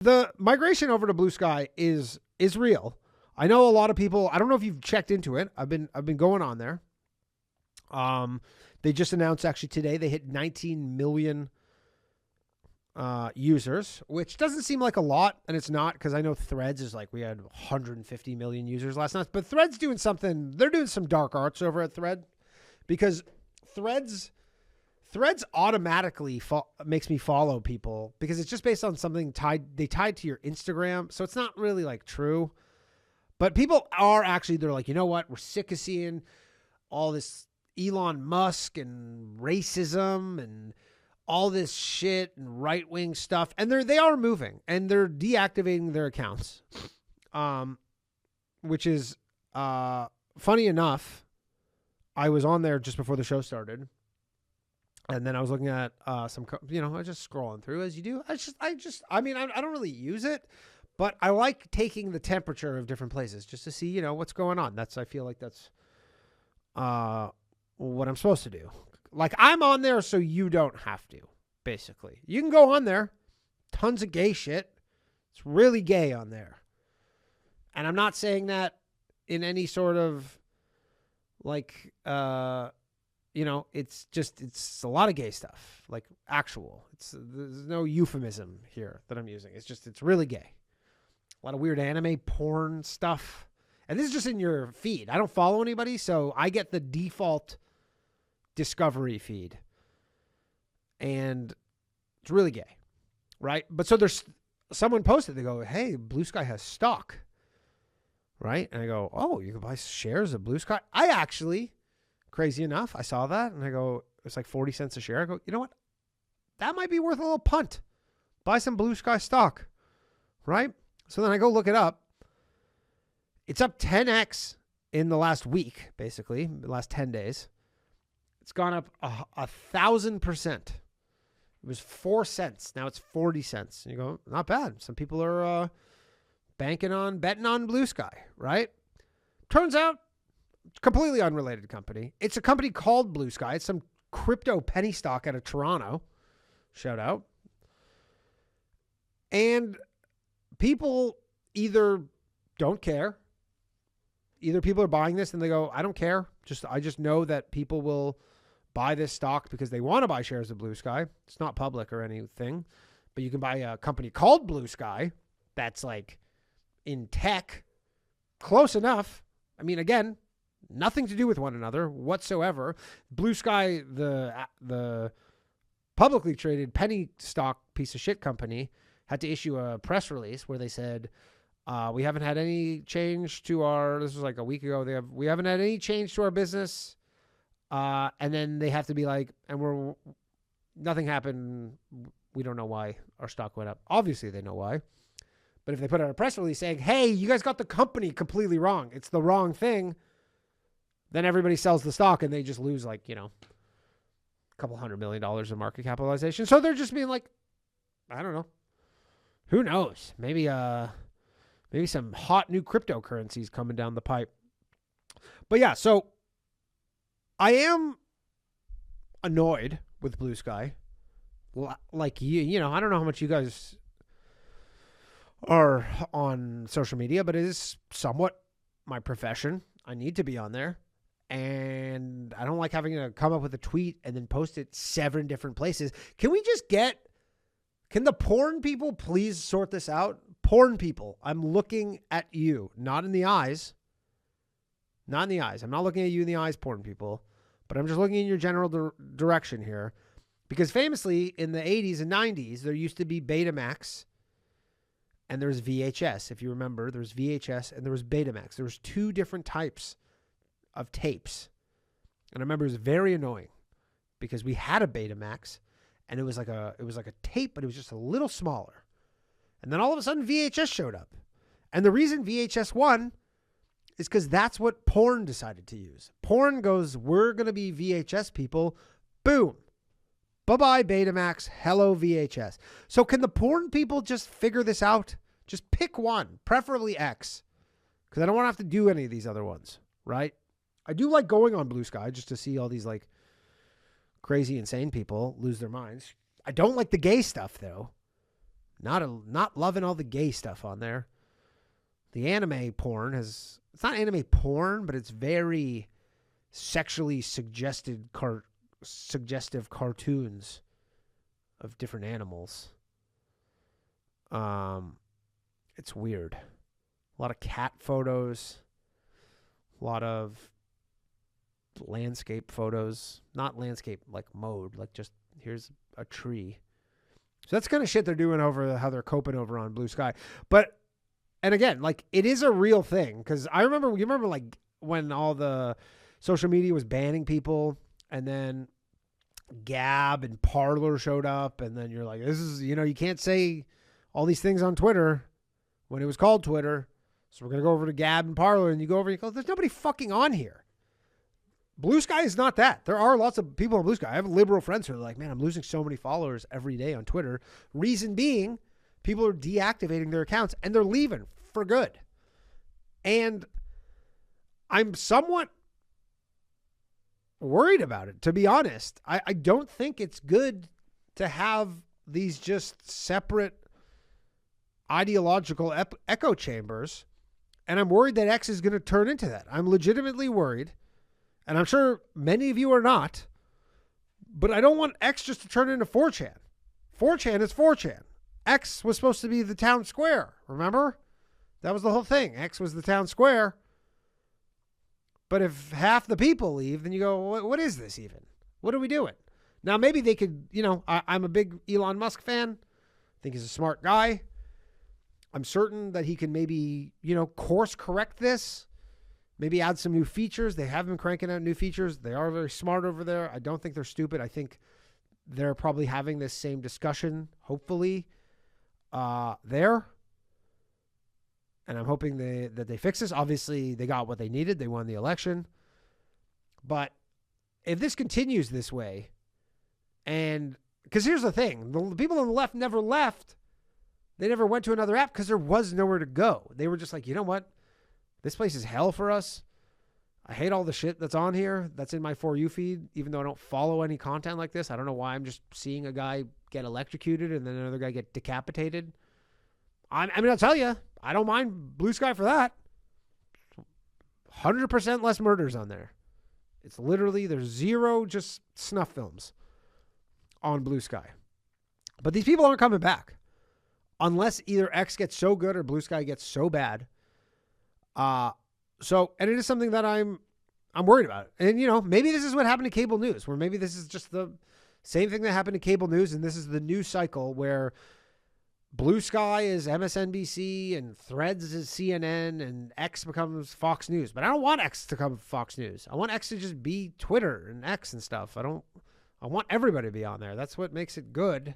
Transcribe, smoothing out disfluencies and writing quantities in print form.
The migration over to Blue Sky is real. I know a lot of people. I don't know if you've checked into it. I've been going on there. They just announced actually today they hit 19 million users, which doesn't seem like a lot, and it's not, because I know Threads is like, we had 150 million users last night, but Threads doing something. They're doing some dark arts over at Thread, because Threads automatically makes me follow people because it's just based on something tied to your Instagram. So it's not really like true, but people are actually, they're like, you know what? We're sick of seeing all this Elon Musk and racism and all this shit and right-wing stuff. And they are moving and they're deactivating their accounts. Which is, funny enough, I was on there just before the show started. And then I was looking at I was just scrolling through as you do. I don't really use it, but I like taking the temperature of different places just to see, what's going on. I feel like that's what I'm supposed to do. Like, I'm on there so you don't have to, basically. You can go on there. Tons of gay shit. It's really gay on there. And I'm not saying that in any sort of like, it's a lot of gay stuff, like actual. There's no euphemism here that I'm using. It's really gay. A lot of weird anime porn stuff. And this is just in your feed. I don't follow anybody, so I get the default discovery feed. And it's really gay, right? But so there's someone posted, they go, hey, Blue Sky has stock, right? And I go, oh, you can buy shares of Blue Sky? I actually... Crazy enough, I saw that and I go, it's like 40 cents a share. I go, you know what? That might be worth a little punt. Buy some Blue Sky stock, right? So then I go look it up. It's up 10x in the last week, basically, the last 10 days. It's gone up 1,000%. It was 4 cents. Now it's 40 cents. And you go, not bad. Some people are betting on Blue Sky, right? Turns out, completely unrelated company. It's a company called Blue Sky. It's some crypto penny stock out of Toronto. Shout out. And people either don't care. Either people are buying this and they go, I don't care. I just know that people will buy this stock because they want to buy shares of Blue Sky. It's not public or anything, but you can buy a company called Blue Sky that's like in tech. Close enough. I mean, again, nothing to do with one another whatsoever. Blue Sky, the publicly traded penny stock piece of shit company, had to issue a press release where they said, we haven't had any change to this was like a week ago. We haven't had any change to our business. And then they have to be like, nothing happened. We don't know why our stock went up. Obviously they know why. But if they put out a press release saying, hey, you guys got the company completely wrong, it's the wrong thing, then everybody sells the stock and they just lose like, a couple $100 million of market capitalization. So they're just being like, I don't know. Who knows? Maybe some hot new cryptocurrencies coming down the pipe. But yeah, so I am annoyed with Blue Sky. Like, I don't know how much you guys are on social media, but it is somewhat my profession. I need to be on there. And I don't like having to come up with a tweet and then post it 7 different places. Can the porn people please sort this out? Porn people, I'm looking at you, not in the eyes. Not in the eyes. I'm not looking at you in the eyes, porn people, but I'm just looking in your general direction here. Because famously, in the 80s and 90s, there used to be Betamax and there's VHS. If you remember, there was VHS and there was Betamax. There was 2 different types of tapes. And I remember it was very annoying because we had a Betamax and it was like a tape, but it was just a little smaller. And then all of a sudden VHS showed up. And the reason VHS won is because that's what porn decided to use. Porn goes, we're going to be VHS people. Boom. Bye-bye Betamax. Hello VHS. So can the porn people just figure this out? Just pick one, preferably X, because I don't want to have to do any of these other ones, right? I do like going on Blue Sky just to see all these like crazy, insane people lose their minds. I don't like the gay stuff though. Not loving all the gay stuff on there. The anime porn it's not anime porn, but it's very sexually suggestive cartoons of different animals. It's weird. A lot of cat photos, a lot of landscape photos, not landscape like mode, like just here's a tree. So that's kind of shit they're doing over how they're coping over on Blue Sky. But, and again, like it is a real thing. Because you remember like when all the social media was banning people and then Gab and Parler showed up and then you're like, this is, you can't say all these things on Twitter when it was called Twitter. So we're going to go over to Gab and Parler, and you go over and you go, there's nobody fucking on here. Blue Sky is not that. There are lots of people on Blue Sky. I have liberal friends who are like, man, I'm losing so many followers every day on Twitter. Reason being, people are deactivating their accounts and they're leaving for good. And I'm somewhat worried about it, to be honest. I don't think it's good to have these just separate ideological echo chambers. And I'm worried that X is going to turn into that. I'm legitimately worried. And I'm sure many of you are not. But I don't want X just to turn into 4chan. 4chan is 4chan. X was supposed to be the town square. Remember? That was the whole thing. X was the town square. But if half the people leave, then you go, what is this even? What are we doing? Now, maybe they could, I'm a big Elon Musk fan. I think he's a smart guy. I'm certain that he can maybe, course correct this. Maybe add some new features. They have been cranking out new features. They are very smart over there. I don't think they're stupid. I think they're probably having this same discussion, hopefully, there. And I'm hoping that they fix this. Obviously, they got what they needed. They won the election. But if this continues this way, and because here's the thing, the people on the left never left. They never went to another app because there was nowhere to go. They were just like, you know what? This place is hell for us. I hate all the shit that's on here. That's in my For You feed, even though I don't follow any content like this. I don't know why I'm just seeing a guy get electrocuted and then another guy get decapitated. I mean, I'll tell you, I don't mind Blue Sky for that. 100% less murders on there. It's literally, there's zero just snuff films on Blue Sky. But these people aren't coming back. Unless either X gets so good or Blue Sky gets so bad. And it is something that I'm worried about. And, maybe this is what happened to cable news, where maybe this is just the same thing that happened to cable news. And this is the new cycle where Blue Sky is MSNBC and Threads is CNN and X becomes Fox News. But I don't want X to become Fox News. I want X to just be Twitter and X and stuff. I want everybody to be on there. That's what makes it good.